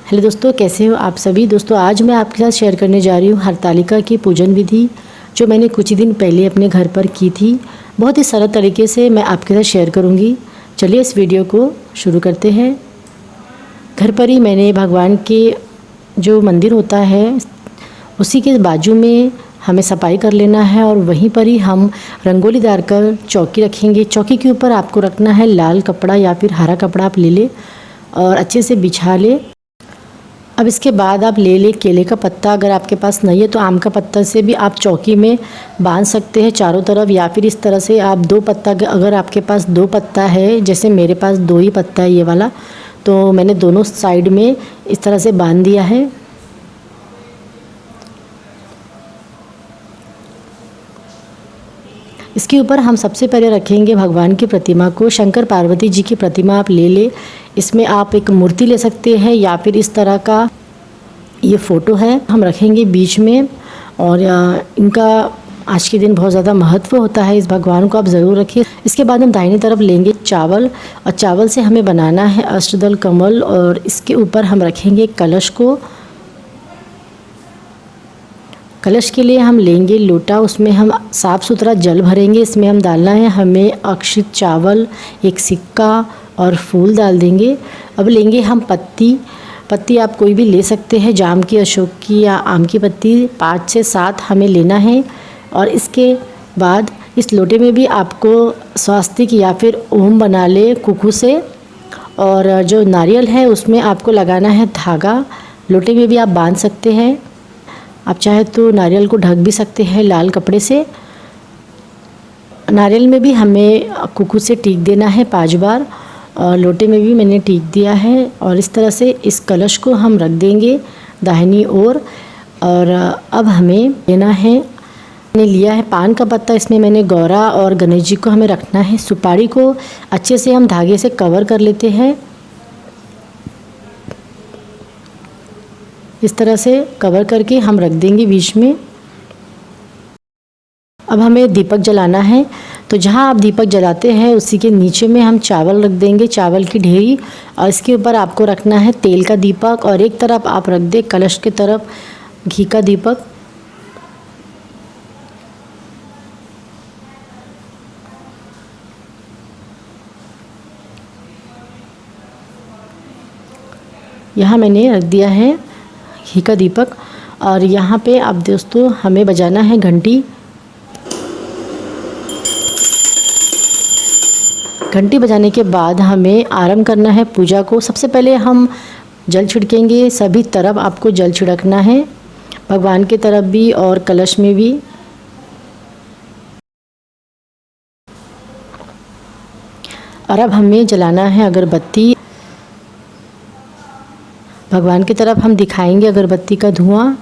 Hello दोस्तों, कैसे हो आप सभी। दोस्तों आज मैं आपके साथ शेयर करने जा रही हूँ हरतालिका की पूजन विधि, जो मैंने कुछ ही दिन पहले अपने घर पर की थी। बहुत ही सरल तरीके से मैं आपके साथ शेयर करूँगी। चलिए इस वीडियो को शुरू करते हैं। घर पर ही मैंने भगवान के जो मंदिर होता है उसी के बाजू में हमें सफाई कर लेना है, और वहीं पर ही हम रंगोली डालकर चौकी रखेंगे। चौकी के ऊपर आपको रखना है लाल कपड़ा या फिर हरा कपड़ा आप ले ले और अच्छे से बिछा ले। अब इसके बाद आप ले लें केले का पत्ता। अगर आपके पास नहीं है तो आम का पत्ता से भी आप चौकी में बांध सकते हैं चारों तरफ, या फिर इस तरह से आप दो पत्ता, अगर आपके पास दो पत्ता है, जैसे मेरे पास दो ही पत्ता है ये वाला, तो मैंने दोनों साइड में इस तरह से बांध दिया है। इसके ऊपर हम सबसे पहले रखेंगे भगवान की प्रतिमा को। शंकर पार्वती जी की प्रतिमा आप ले ले। इसमें आप एक मूर्ति ले सकते हैं या फिर इस तरह का ये फ़ोटो है, हम रखेंगे बीच में। और इनका आज के दिन बहुत ज़्यादा महत्व होता है, इस भगवान को आप ज़रूर रखिए। इसके बाद हम दाहिनी तरफ लेंगे चावल, और चावल से हमें बनाना है अष्टदल कमल, और इसके ऊपर हम रखेंगे कलश को। कलश के लिए हम लेंगे लोटा, उसमें हम साफ़ सुथरा जल भरेंगे। इसमें हम डालना है हमें अक्षित चावल, एक सिक्का और फूल डाल देंगे। अब लेंगे हम पत्ती आप कोई भी ले सकते हैं, जाम की, अशोक की या आम की पत्ती, 5 से 7 हमें लेना है। और इसके बाद इस लोटे में भी आपको स्वास्तिक या फिर ओम बना ले कुकू से। और जो नारियल है उसमें आपको लगाना है धागा। लोटे में भी आप बांध सकते हैं, आप चाहे तो नारियल को ढक भी सकते हैं लाल कपड़े से। नारियल में भी हमें कुकू से टीक देना है 5 बार, और लोटे में भी मैंने टीक दिया है। और इस तरह से इस कलश को हम रख देंगे दाहिनी ओर। और अब हमें लेना है, मैंने लिया है पान का पत्ता, इसमें मैंने गौरा और गणेश जी को हमें रखना है। सुपारी को अच्छे से हम धागे से कवर कर लेते हैं, इस तरह से कवर करके हम रख देंगे बीच में। अब हमें दीपक जलाना है, तो जहाँ आप दीपक जलाते हैं उसी के नीचे में हम चावल रख देंगे, चावल की ढेरी। और इसके ऊपर आपको रखना है तेल का दीपक, और एक तरफ आप रख दे कलश की तरफ घी का दीपक। यहाँ मैंने रख दिया है घी का दीपक। और यहाँ पे अब दोस्तों हमें बजाना है घंटी। घंटी बजाने के बाद हमें आरंभ करना है पूजा को। सबसे पहले हम जल छिड़केंगे, सभी तरफ आपको जल छिड़कना है, भगवान की तरफ भी और कलश में भी। और अब हमें जलाना है अगरबत्ती, भगवान की तरफ हम दिखाएंगे अगरबत्ती का धुआं।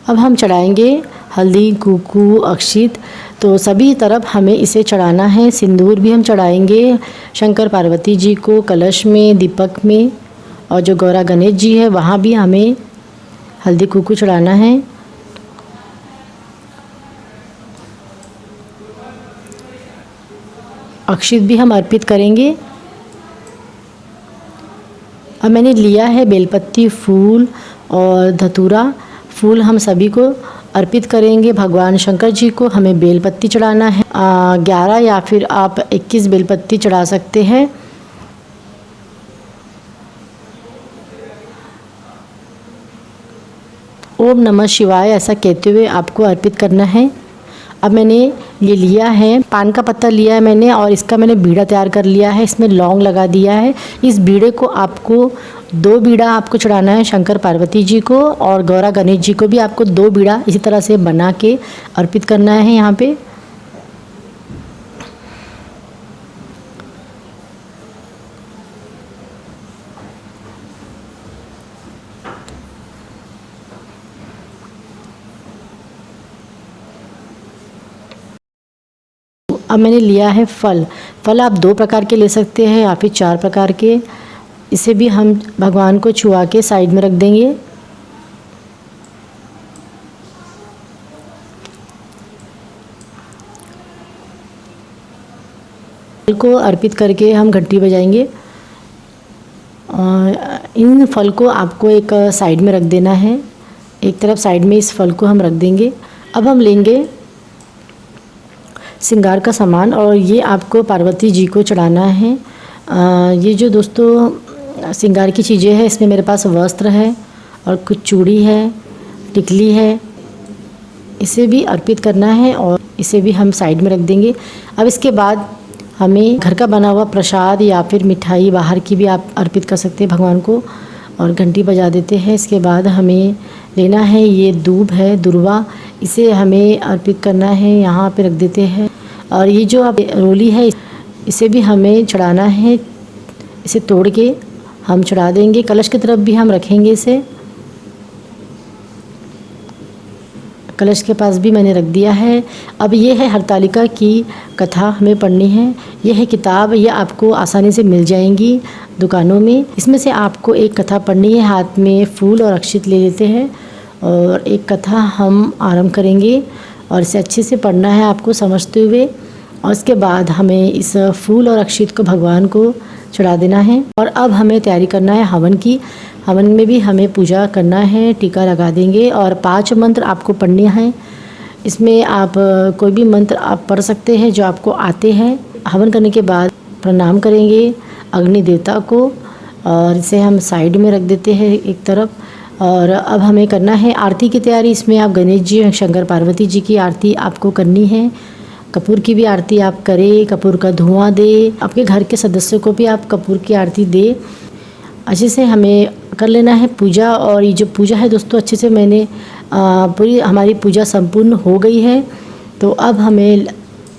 अब हम चढ़ाएंगे हल्दी, कुकू, अक्षित, तो सभी तरफ हमें इसे चढ़ाना है। सिंदूर भी हम चढ़ाएंगे शंकर पार्वती जी को कलश में, दीपक में, और जो गौरा गणेश जी है वहाँ भी हमें हल्दी कुकू चढ़ाना है। अक्षित भी हम अर्पित करेंगे। अब मैंने लिया है बेलपत्ती, फूल और धतूरा। फूल हम सभी को अर्पित करेंगे। भगवान शंकर जी को हमें बेलपत्ती चढ़ाना है 11 या फिर आप 21 बेलपत्ती चढ़ा सकते हैं। ओम नमः शिवाय ऐसा कहते हुए आपको अर्पित करना है। अब मैंने ये लिया है पान का पत्ता लिया है मैंने, और इसका मैंने बीड़ा तैयार कर लिया है, इसमें लौंग लगा दिया है। इस बीड़े को आपको 2 बीड़ा आपको चढ़ाना है शंकर पार्वती जी को, और गौरा गणेश जी को भी आपको 2 बीड़ा इसी तरह से बना के अर्पित करना है यहाँ पे। अब मैंने लिया है फल आप 2 प्रकार के ले सकते हैं या फिर 4 प्रकार के। इसे भी हम भगवान को छुआ के साइड में रख देंगे। फल को अर्पित करके हम घंटी बजाएंगे। इन फल को आपको एक साइड में रख देना है, एक तरफ साइड में इस फल को हम रख देंगे। अब हम लेंगे श्रृंगार का सामान और ये आपको पार्वती जी को चढ़ाना है। ये जो दोस्तों श्रृंगार की चीज़ें हैं, इसमें मेरे पास वस्त्र है और कुछ चूड़ी है, टिकली है, इसे भी अर्पित करना है और इसे भी हम साइड में रख देंगे। अब इसके बाद हमें घर का बना हुआ प्रसाद या फिर मिठाई बाहर की भी आप अर्पित कर सकते हैं भगवान को, और घंटी बजा देते हैं। इसके बाद हमें लेना है, ये दूब है, दुर्वा, इसे हमें अर्पित करना है, यहाँ पे रख देते हैं। और ये जो आप रोली है, इसे भी हमें चढ़ाना है, इसे तोड़ के हम चढ़ा देंगे। कलश की तरफ भी हम रखेंगे इसे, कलश के पास भी मैंने रख दिया है। अब ये है हरतालिका की कथा हमें पढ़नी है। ये है किताब, ये आपको आसानी से मिल जाएंगी दुकानों में। इसमें से आपको एक कथा पढ़नी है। हाथ में फूल और अक्षित ले लेते हैं और एक कथा हम आरंभ करेंगे और इसे अच्छे से पढ़ना है आपको समझते हुए। और इसके बाद हमें इस फूल और अक्षित को भगवान को चढ़ा देना है। और अब हमें तैयारी करना है हवन की। हवन में भी हमें पूजा करना है, टीका लगा देंगे और 5 मंत्र आपको पढ़ने हैं। इसमें आप कोई भी मंत्र आप पढ़ सकते हैं जो आपको आते हैं। हवन करने के बाद प्रणाम करेंगे अग्नि देवता को और इसे हम साइड में रख देते हैं एक तरफ। और अब हमें करना है आरती की तैयारी। इसमें आप गणेश जी, शंकर पार्वती जी की आरती आपको करनी है। कपूर की भी आरती आप करें, कपूर का धुआं दे, आपके घर के सदस्यों को भी आप कपूर की आरती दे। अच्छे से हमें कर लेना है पूजा। और ये जो पूजा है दोस्तों, अच्छे से मैंने पूरी हमारी पूजा संपूर्ण हो गई है। तो अब हमें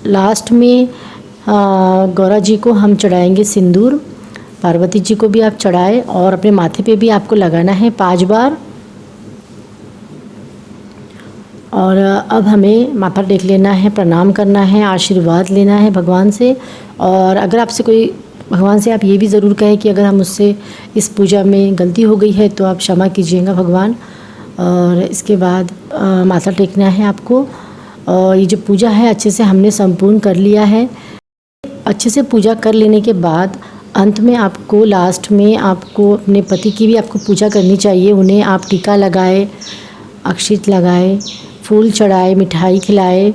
लास्ट में गौरा जी को हम चढ़ाएंगे सिंदूर। पार्वती जी को भी आप चढ़ाएं और अपने माथे पे भी आपको लगाना है 5 बार। और अब हमें माथा टेक लेना है, प्रणाम करना है, आशीर्वाद लेना है भगवान से। और अगर आपसे कोई भगवान से आप ये भी ज़रूर कहें कि अगर हम मुझसे इस पूजा में गलती हो गई है तो आप क्षमा कीजिएगा भगवान। और इसके बाद माथा टेकना है आपको। और ये जो पूजा है अच्छे से हमने संपूर्ण कर लिया है। अच्छे से पूजा कर लेने के बाद अंत में आपको लास्ट में आपको अपने पति की भी आपको पूजा करनी चाहिए। उन्हें आप टीका लगाए, अक्षित लगाए, फूल चढ़ाए, मिठाई खिलाए।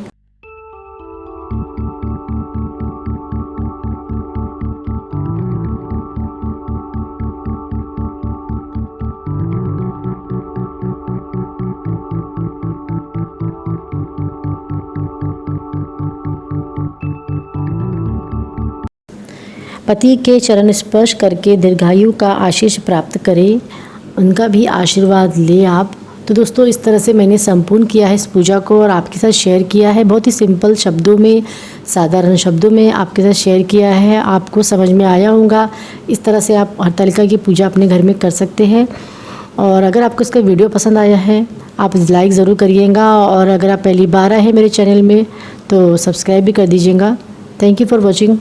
पति के चरण स्पर्श करके दीर्घायु का आशीष प्राप्त करें, उनका भी आशीर्वाद ले आप। तो दोस्तों इस तरह से मैंने संपूर्ण किया है इस पूजा को और आपके साथ शेयर किया है। बहुत ही सिंपल शब्दों में, साधारण शब्दों में आपके साथ शेयर किया है। आपको समझ में आया होगा। इस तरह से आप हरतालिका की पूजा अपने घर में कर सकते हैं। और अगर आपको इसका वीडियो पसंद आया है आप लाइक ज़रूर करिएगा। और अगर आप पहली बार आए हैं मेरे चैनल में तो सब्सक्राइब भी कर दीजिएगा। Thank you for watching.